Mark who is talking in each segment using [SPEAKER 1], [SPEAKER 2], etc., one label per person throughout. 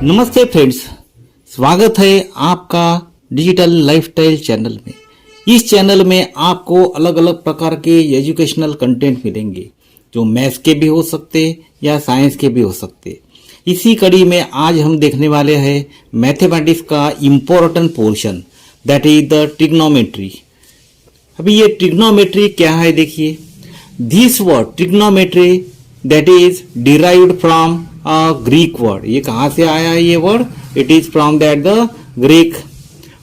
[SPEAKER 1] नमस्ते फ्रेंड्स, स्वागत है आपका डिजिटल लाइफस्टाइल चैनल में। इस चैनल में आपको अलग अलग प्रकार के एजुकेशनल कंटेंट मिलेंगे जो मैथ्स के भी हो सकते या साइंस के भी हो सकते। इसी कड़ी में आज हम देखने वाले हैं मैथमेटिक्स का important portion, that is the trigonometry. अभी ये ट्रिग्नोमेट्री क्या है देखिए। This word trigonometry that is derived from a Greek word. ये कहाँ से आया है ये word? It is from that the Greek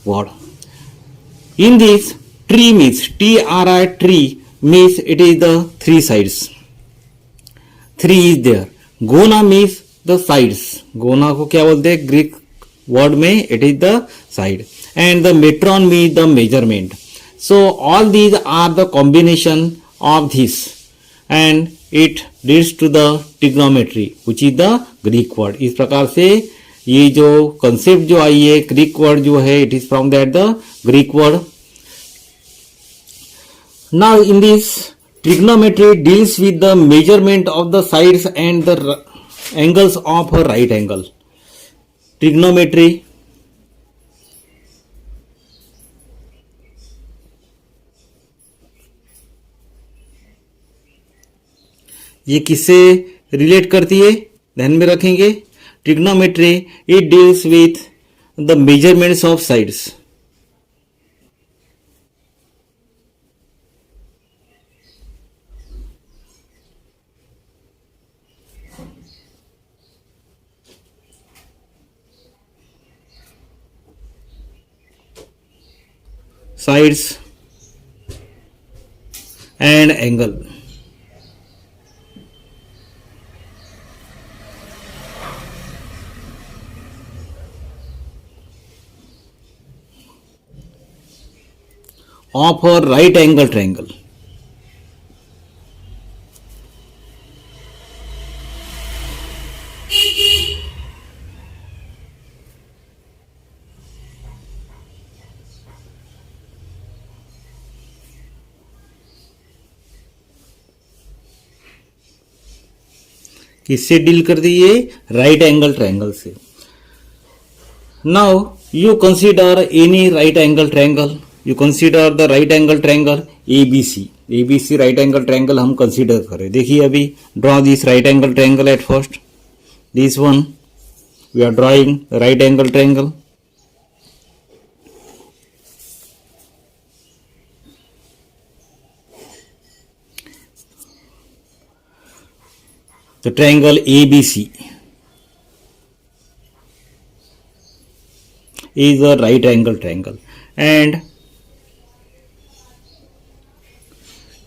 [SPEAKER 1] word. In this tri means TRI tri means it is the three sides. Three is there. गोना means the sides. गोना को क्या बोलते हैं ग्रीक वर्ड में? It is the side. And the metron means the measurement. So all these are the combination of this and it leads to the trigonometry which is the Greek word। इस प्रकार से ये जो concept जो आई है Greek word जो है it is from that the Greek word। Now in this trigonometry deals with the measurement of the sides and the angles of a right angle। Trigonometry ये किससे रिलेट करती है ध्यान में रखेंगे। Trigonometry it deals with the measurements of sides. Sides and angle. of a right angle triangle। किससे deal कर दी ये? राइट एंगल ट्रायंगल से। Now you consider any right angle triangle. You consider the right angle triangle ABC। ABC right angle triangle हम consider करें। देखिए अभी draw this right angle triangle at first। This one we are drawing the right angle triangle। The triangle ABC is a right angle triangle and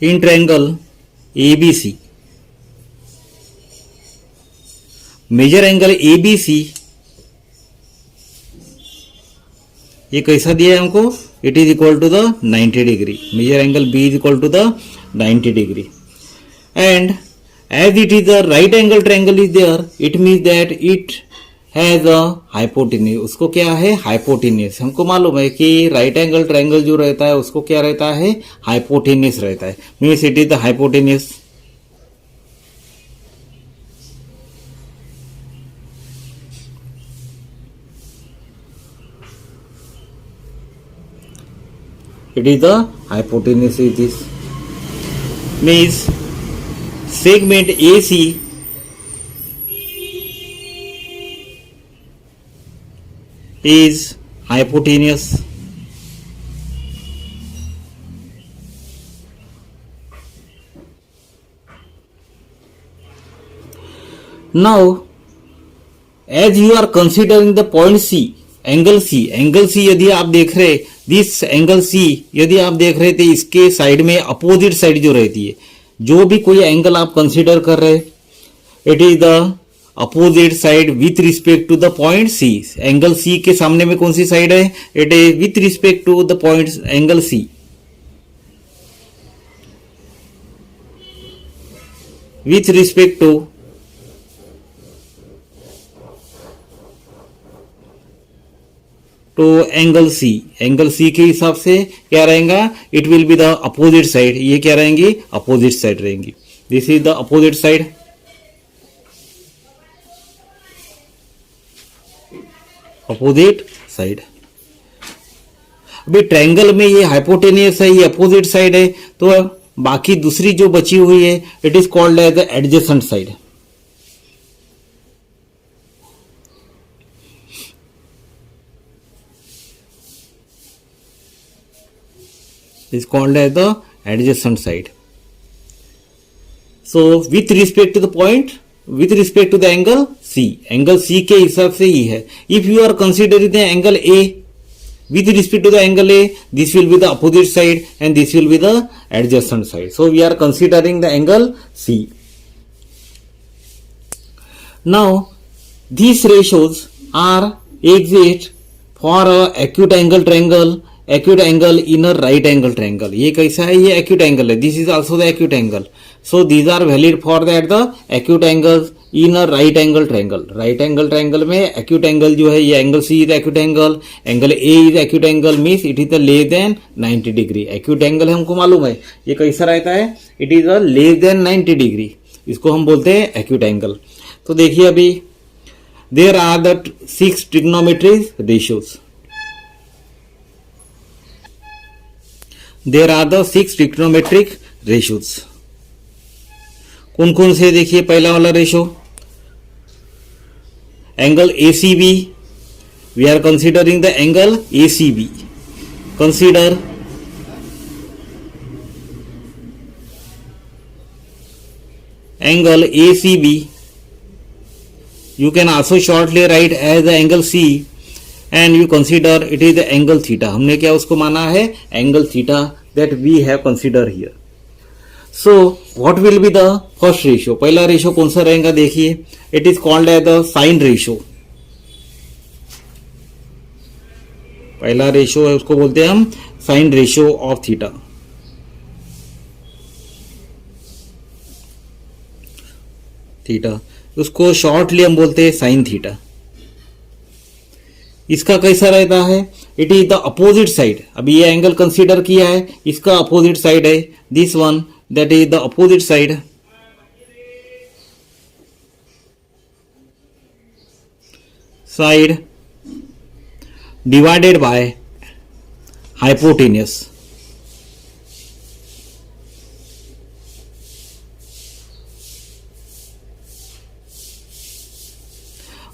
[SPEAKER 1] in triangle ABC measure angle ABC ये कैसा दिया है हमको? It is equal to the 90 degree. Measure angle B is equal to the 90 degree and as it is the right angle triangle is there it means that it has a hypotenuse. उसको क्या है? Hypotenuse. हमको मालूम है कि right angle triangle जो रहता है उसको क्या रहता है? हाइपोटेन्यूज रहता है। Means it is the hypotenuse. It is the hypotenuse is this. Means segment AC is hypotenuse। Now as you are considering the point C, angle C यदि आप देख रहे, दिस एंगल C यदि आप देख रहे थे इसके साइड में अपोजिट साइड जो रहती है, जो भी कोई एंगल आप कंसीडर कर रहे, it is the opposite side with respect to the point C। Angle C के सामने में कौन सी साइड है? It is with respect to the point angle C। With respect to angle C। Angle C के हिसाब से क्या रहेगा? It will be the opposite side. ये क्या रहेंगी? अपोजिट साइड रहेंगी। This is the opposite side. Opposite side. अभी ट्रायंगल में ये हाइपोटेनियस है, ये अपोजिट साइड है, तो बाकी दूसरी जो बची हुई है it is called as the adjacent side. is called as the adjacent side. So with respect to the point, with respect to the angle C, angle C के हिसाब से ही है. If you are considering the angle A, with respect to the angle A, this will be the opposite side and this will be the adjacent side. So we are considering the angle C. Now these ratios are exist for a acute angle triangle, acute angle in a right angle triangle. ये कैसा है? ये acute angle है. This is also the acute angle. So these are valid for that the acute angles in a right angle triangle. Right angle triangle में acute angle जो है ये angle C is acute angle, angle A is acute angle means it is the less than 90 degree. Acute angle हमको मालूम है ये कैसा रहता है? It is a less than 90 degree. इसको हम बोलते हैं acute angle. तो देखिए अभी there are the 6 trigonometric ratios. There are the 6 trigonometric ratios. कौन कौन से? देखिए पहला वाला ratio angle ACB. We are considering the angle ACB. Consider angle ACB. You can also shortly write as the angle C and you consider it is the angle theta. हमने क्या उसको माना है? Angle theta that we have considered here. So what will be the first ratio? पहला ratio कौन सा रहेगा? देखिए it is called as the sin ratio. पहला रेशो है उसको बोलते हैं हम sin ratio of theta. थीटा उसको शॉर्टली हम बोलते हैं साइन थीटा. इसका कैसा रहता है? It is the opposite side. अभी ये एंगल कंसीडर किया है, इसका अपोजिट साइड है this one, that is the opposite side. Side divided by hypotenuse.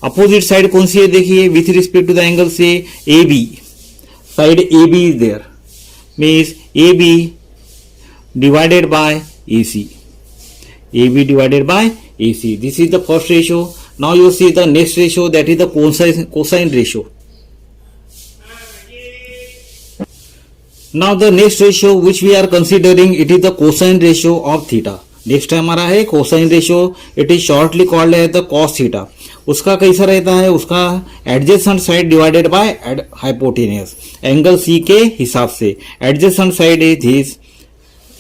[SPEAKER 1] Opposite side कौन सी है? देखिए with respect to the angle से A B. Side A B is there means A B divided by A C. A B divided by A C. This is the first ratio. Now you see the next ratio that is the cosine ratio. Now the next ratio which we are considering it is the cosine ratio of theta. Next हमारा है cosine ratio. It is shortly called as the cos theta. उसका कैसा रहता है? उसका adjacent side divided by hypotenuse. Angle सी के हिसाब से एडजेसेंट साइड इज दिस.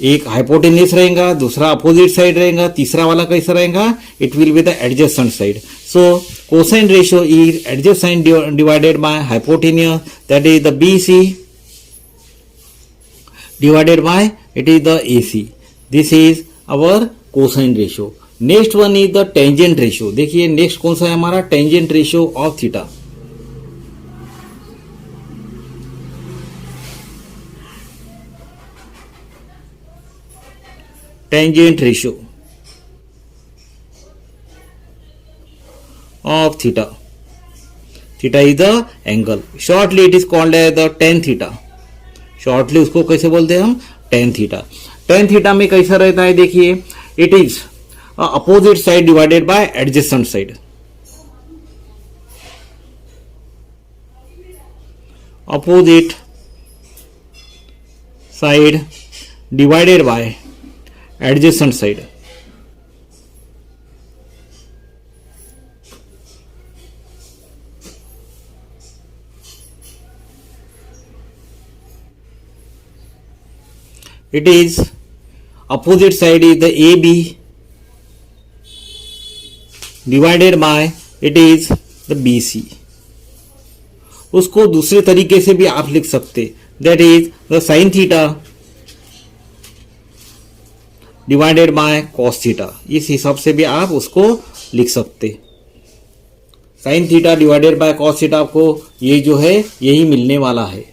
[SPEAKER 1] एक हाइपोटेनियस रहेगा, दूसरा अपोजिट साइड रहेगा, तीसरा वाला कैसा रहेगा? It will be the adjacent side. So cosine ratio is adjacent divided by hypotenuse, that is the B C divided by it is the A C. This is our cosine ratio. Next one is the tangent ratio. देखिए next कौन सा है हमारा? Tangent ratio of theta. Tangent ratio of theta. Theta is the angle. Shortly it is called as the tan theta. Shortly उसको कैसे बोलते हैं हम? Tan theta. टेन थीटा में कैसा रहता है? देखिए it is opposite side divided by adjacent side. Opposite side divided by adjacent side. It is opposite side is the AB divided by it is the B C. उसको दूसरे तरीके से भी आप लिख सकते, that is the sine theta divided by cos theta. इस हिसाब से भी आप उसको लिख सकते. Sine theta divided by cos theta, आपको ये जो है यही मिलने वाला है।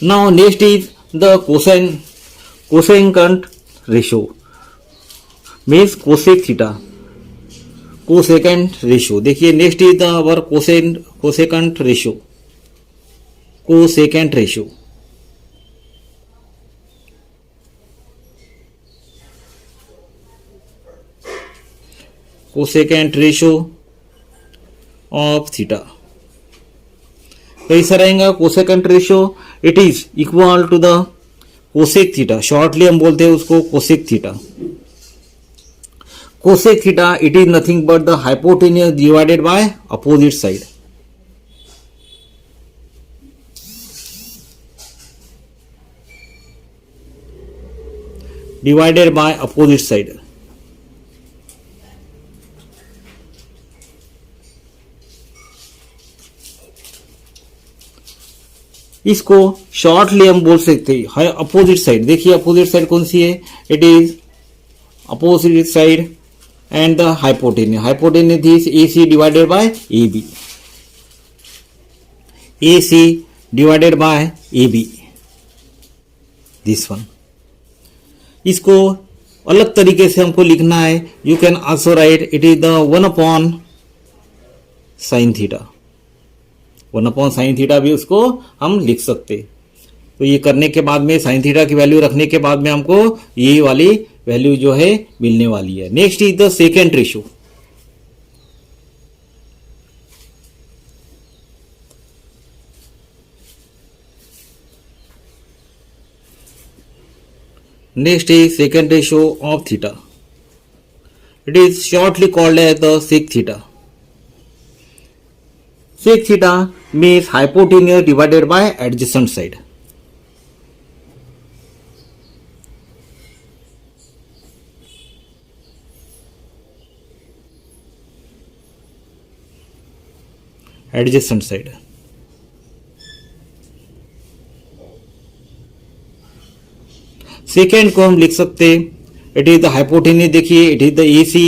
[SPEAKER 1] Now next is the cosecant ratio means cosec theta, cosecant ratio. देखिए next is the our cosecant ratio, cosecant ratio. Cosecant ratio of theta कैसा रहेगा? Cosecant ratio it is equal to the cosec theta, shortly हम बोलते हैं उसको cosec theta. Cosec theta it is nothing but the hypotenuse divided by opposite side. Divided by opposite side. इसको shortly हम बोल सकते हैं अपोजिट साइड। देखिए अपोजिट साइड कौन सी है? It is opposite side and the hypotenuse is AC divided by AB, AC divided by AB, this one। इसको अलग तरीके से हमको लिखना है। You can also right it is the 1 sine theta, 1 sine theta भी उसको हम लिख सकते। तो ये करने के बाद में साइन थीटा की वैल्यू रखने के बाद में हमको ये वाली वैल्यू जो है मिलने वाली है। Next is the second ratio. Next is second ratio of theta, it is shortly called as the sec theta. Sec theta means hypotenuse divided by adjacent side. Adjacent side. Second को हम लिख सकते it is the hypotenuse. देखिए it is the AC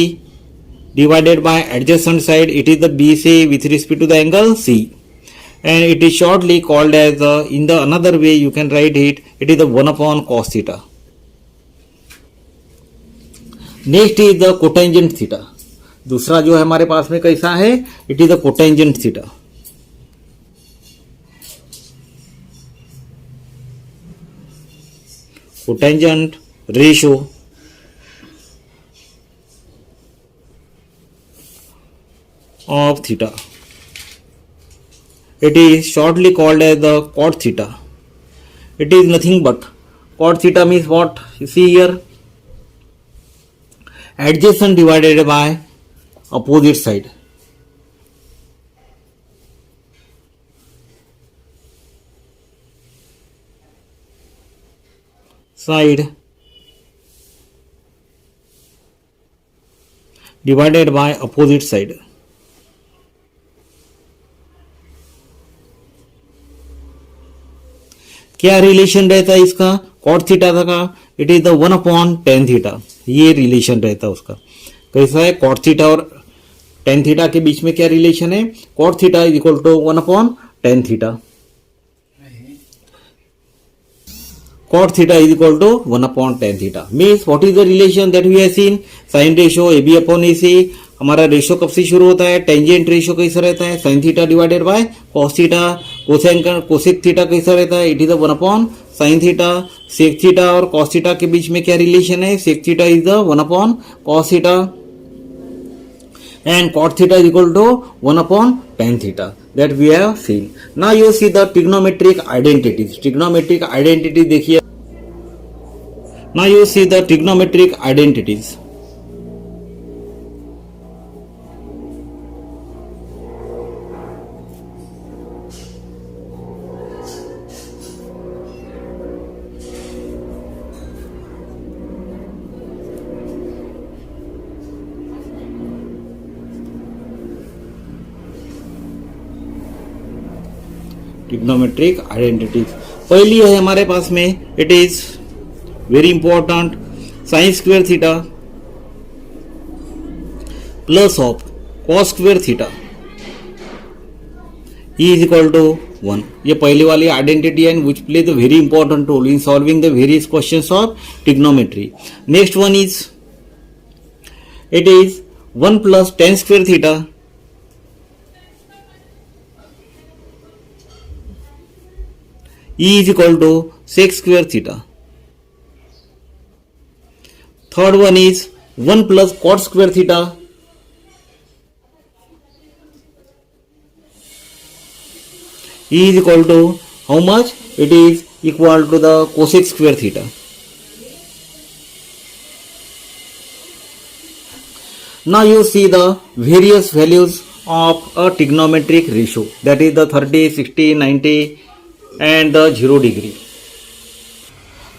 [SPEAKER 1] divided by adjacent side, it is the BC with respect to the angle C, and it is shortly called as in the another way you can write it is the 1 cos theta। Next is the cotangent theta. दूसरा जो है हमारे पास में कैसा है? It is the cotangent theta. Cotangent ratio of theta, it is shortly called as the cot theta। it is nothing but cot theta means what? You see here, adjacent divided by opposite side। side divided by opposite side। क्या relation रहता है इसका? Cot theta का it is the 1/tan theta, ये relation रहता है उसका। कैसा है? कॉट थीटा और tan थीटा के बीच में क्या रिलेशन है? Cot theta is equal to 1/tan theta. cot theta is equal to 1/tan theta means what is the relation that we have seen? sin ratio AB upon AC। हमारा ratio कब से शुरू होता है? टेंजेंट रेशियो कैसा रहता है? sin theta divided by cos theta. Cosec theta कैसा रहता है? It is the 1/sin theta. Sec theta और cos थीटा के बीच में क्या रिलेशन है? Sec theta is the 1/cos theta and cot theta is equal to 1/tan theta that we have seen। Now you see the trigonometric identities। trigonometric identity देखिए। Now you see the trigonometric identities। Trigonometric identities पहली है हमारे पास में, it is very important, sine square theta. Plus of cos square theta E is equal to 1. ये पहले वाली identity and which play the very important role in solving the various questions of trigonometry. Next one is it is 1 plus tan square theta E is equal to sec square theta. Third one is 1 plus cot square theta E is equal to how much? It is equal to the cosec square theta. Now you see the various values of a trigonometric ratio, that is the 30, 60, 90 and the 0 degree.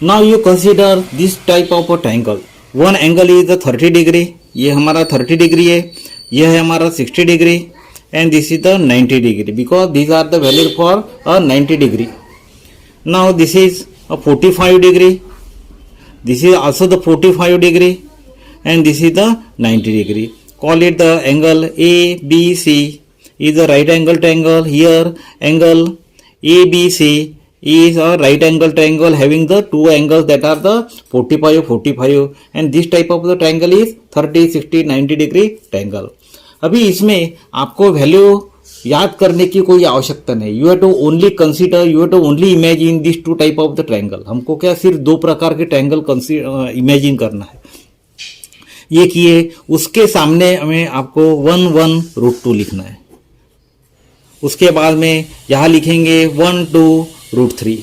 [SPEAKER 1] Now you consider this type of a triangle. One angle is the 30 degree, ये हमारा 30 degree है, यह है हमारा 60 degree and this is the 90 degree because these are the value for a 90 degree. Now this is a 45 degree, this is also the 45 degree and this is the 90 degree. Call it the angle ABC is a right angle triangle. Here angle ABC is a right angle triangle having the two angles that are the 45 45 and this type of the triangle is 30 60 90 degree triangle. अभी इसमें आपको value याद करने की कोई आवश्यकता नहीं. You have to only consider, you have to only imagine this two type of the triangle. हमको क्या सिर्फ दो प्रकार के ट्रायंगल इमेजिन करना है. ये किए, उसके सामने हमें आपको 1 1 रूट 2 लिखना है. उसके बाद में यहाँ लिखेंगे 1 2 रूट 3.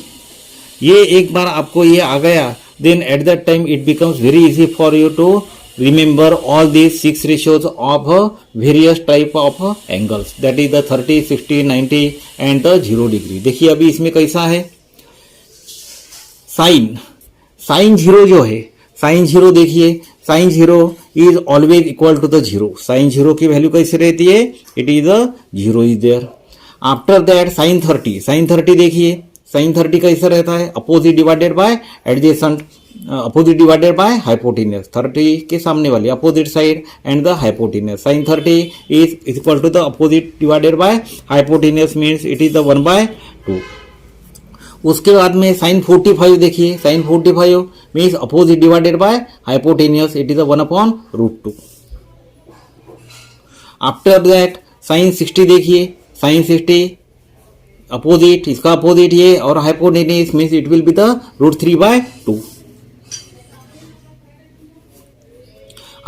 [SPEAKER 1] ये एक बार आपको ये आ गया, then at that time it becomes very easy for you to remember all these 6 ratios of various type of angles, that is the 30 60 90 and the 0 degree. देखिए अभी इसमें कैसा है, साइन 0 जो है, साइन 0 देखिए, sine 0 is always equal to the 0. Sine 0 की value कैसे रहती है, it is a 0 is there. After that sine 30 देखिए, साइन 30 कैसा रहता है, opposite divided by adjacent, opposite divided by hypotenuse. 30 के सामने वाली opposite side and the hypotenuse. Sine 30 is equal to the opposite divided by hypotenuse means it is the 1/2. उसके बाद में साइन 45 देखिए, sine 45 means opposite divided by hypotenuse, it is the 1/√2. After that sine 60 देखिए, sine 60 opposite, इसका opposite ये और hypotenuse means it will be the √3/2.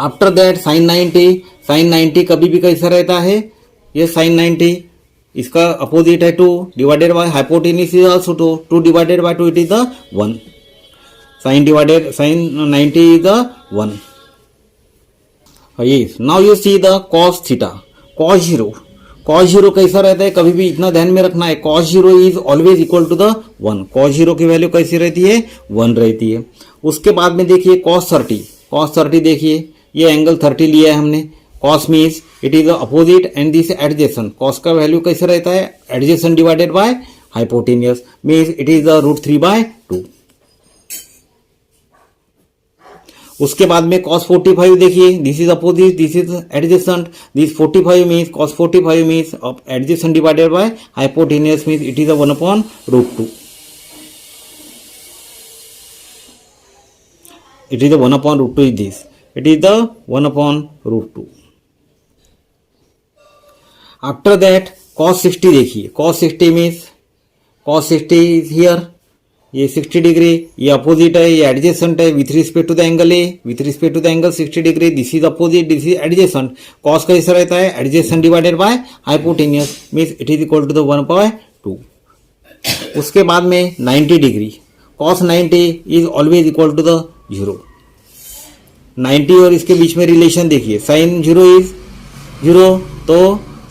[SPEAKER 1] After that sine 90 कभी भी कैसा रहता है, ये साइन 90 इसका अपोजिट है 2 divided by hypotenuse is also 2 divided by 2 it is the 1. Sine 90 is the 1. Yes, now you see the cos theta. Cos 0 कैसा रहता है, कभी भी इतना ध्यान में रखना है, cos 0 is always equal to the 1. Cos 0 की वैल्यू कैसी रहती है, 1 रहती है. उसके बाद में देखिए कॉस 30 देखिए, ये एंगल 30 लिया है हमने. Cos means it is the opposite and this adjacent. Cos का वैल्यू कैसे रहता है, adjacent divided by hypotenuse means it is the √3/2. उसके बाद में cos 45 देखिए, this is opposite, this is adjacent, this 45 means cos 45 means adjacent divided by hypotenuse means it is the 1/√2. It is the 1/√2 is this. It is the 1/√2. After that cos 60 देखिए, cos 60 means cos 60 is here, ये 60 degree, ये opposite है, ये adjacent है with respect to the angle A, with respect to the angle 60 degree. This is opposite, this is adjacent. Cos कैसा रहता है, adjacent divided by hypotenuse means it is equal to the 1/2. उसके बाद में 90 degree, cos 90 is always equal to the 0. 90 और इसके बीच में relation देखिए, साइन 0 इज 0 तो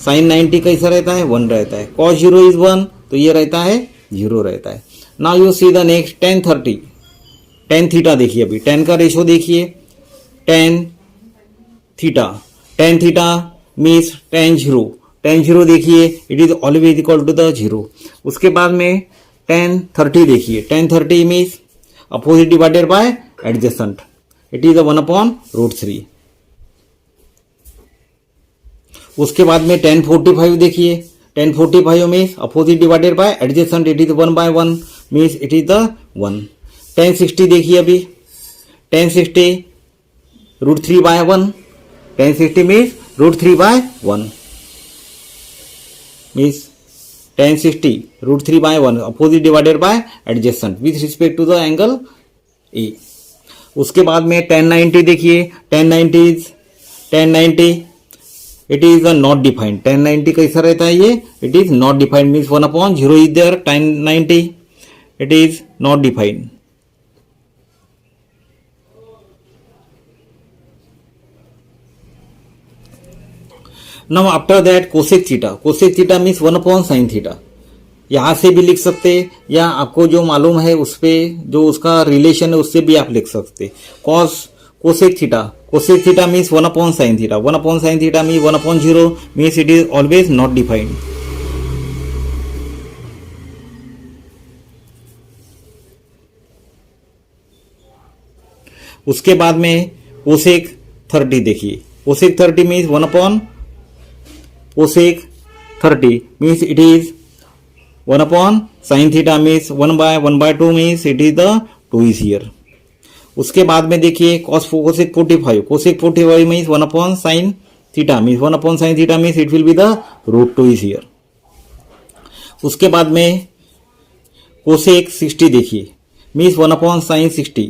[SPEAKER 1] साइन 90 कैसा रहता है, 1 रहता है. cos 0 इज 1 तो ये रहता है 0 रहता है. Now you see the next tan theta देखिए, अभी tan का रेशो देखिए, tan थीटा मीन्स tan 0 देखिए it is always equal to the 0. उसके बाद में tan 30 देखिए, tan 30 means opposite divided by adjacent, it is the 1/√3. उसके बाद में tan 45 देखिए, tan 45 means opposite divided by adjacent, it is 1/1 means it is the 1. tan 60 देखिए अभी, tan 60 √3/1, tan 60 means √3/1 means tan 60 √3/1 opposite divided by adjacent with respect to the angle A. उसके बाद में tan 90 देखिए, tan 90 it is not defined. tan 90 कैसा रहता है ये, it is not defined means 1/0 is there. tan 90 it is not defined. Now after that cosec theta means 1/sin theta. यहां से भी लिख सकते या आपको जो मालूम है उस पे जो उसका रिलेशन है उससे भी आप लिख सकते. Cosec theta means 1/sin theta. 1/sin theta means 1/0 means it is always not defined. उसके बाद में कोसेक 30 देखिए. Cosec 30 means cosec 30 means it is 1/sin theta means 1/1/2 means it is the 2 is here. उसके बाद में देखिए cosec 45 means 1/sin theta means 1/sin theta means it will be the √2 is here. उसके बाद में कोसेक 60 देखिए means 1/sin 60.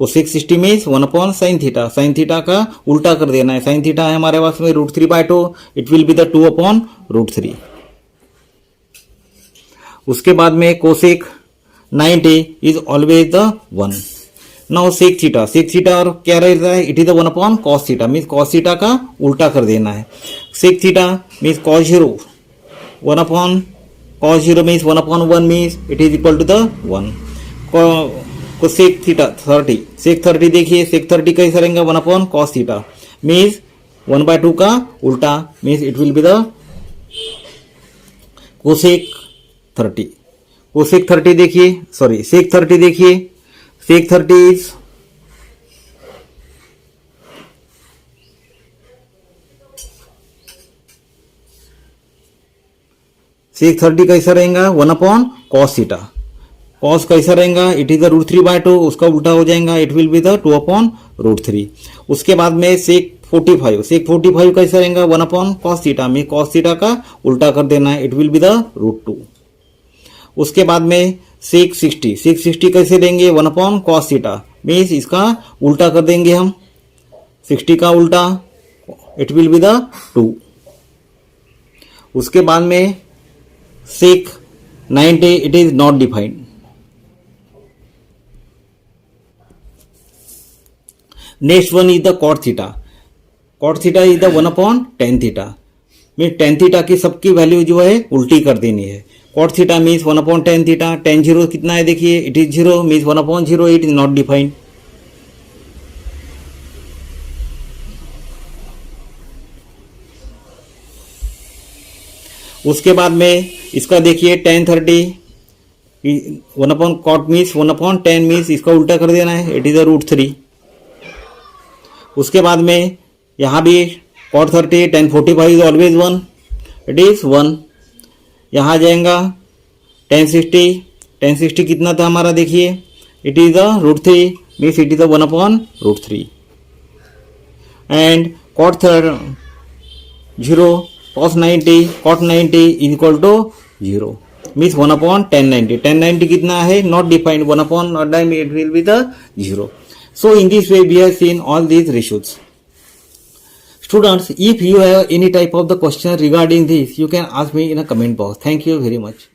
[SPEAKER 1] Cosec 60 means 1/sin theta. sin theta का उल्टा कर देना है. sin थीटा है हमारे पास में √3/2, इट विल बी द 2/√3. उसके बाद में cosec 90 is always the 1. Now sec theta और क्या रहता है, it is the 1/cos theta means cos theta का उल्टा कर देना है. Sec theta means cos 0, 1/cos 0 means 1/1 means it is equal to the 1. को सेक थीटा 30, सेक 30 देखिए, सेक 30 कैसा रहेगा 1/cos थीटा मीन्स 1/2 का उल्टा means it will be the cosec 30. Cosec 30 देखिए, सॉरी सेक 30 देखिए, सेक 30 इज सेक 30 कैसा रहेगा 1/cos थीटा. cos कैसा रहेगा, इट इज द √3/2, उसका उल्टा हो जाएगा, इट विल बी द 2/√3. उसके बाद में सेक 45 कैसा रहेगा 1/cos थीटा में cos थीटा का उल्टा कर देना है, इट विल बी द √2. उसके बाद में सेक 60 कैसे देंगे 1/cos थीटा मीन्स इसका उल्टा कर देंगे हम, 60 का उल्टा, इट विल बी द 2. उसके बाद में सेक 90 it is not defined. Next one is the cot theta. cot theta is the 1/tan theta mean tan theta की सबकी वैल्यू जो है उल्टी कर देनी है. cot theta means 1/tan theta. tan 0 कितना है देखिए, it is 0 means 1/0 it is not defined. उसके बाद में इसका देखिए tan 30 1/cot means 1/tan means इसका उल्टा कर देना है, इट इज द √3. उसके बाद में यहाँ भी cot 30 tan 45 is always 1, it is 1. यहाँ जाएगा tan 60 कितना था हमारा देखिए, it is the √3 means it is the 1/√3. And cot 0 cos 90 is equal to 0 means 1/tan 90. tan 90 कितना है not defined, 1/9 it will be the 0. So in this way we have seen all these ratios. Students, if you have any type of the question regarding this, you can ask me in a comment box. Thank you very much.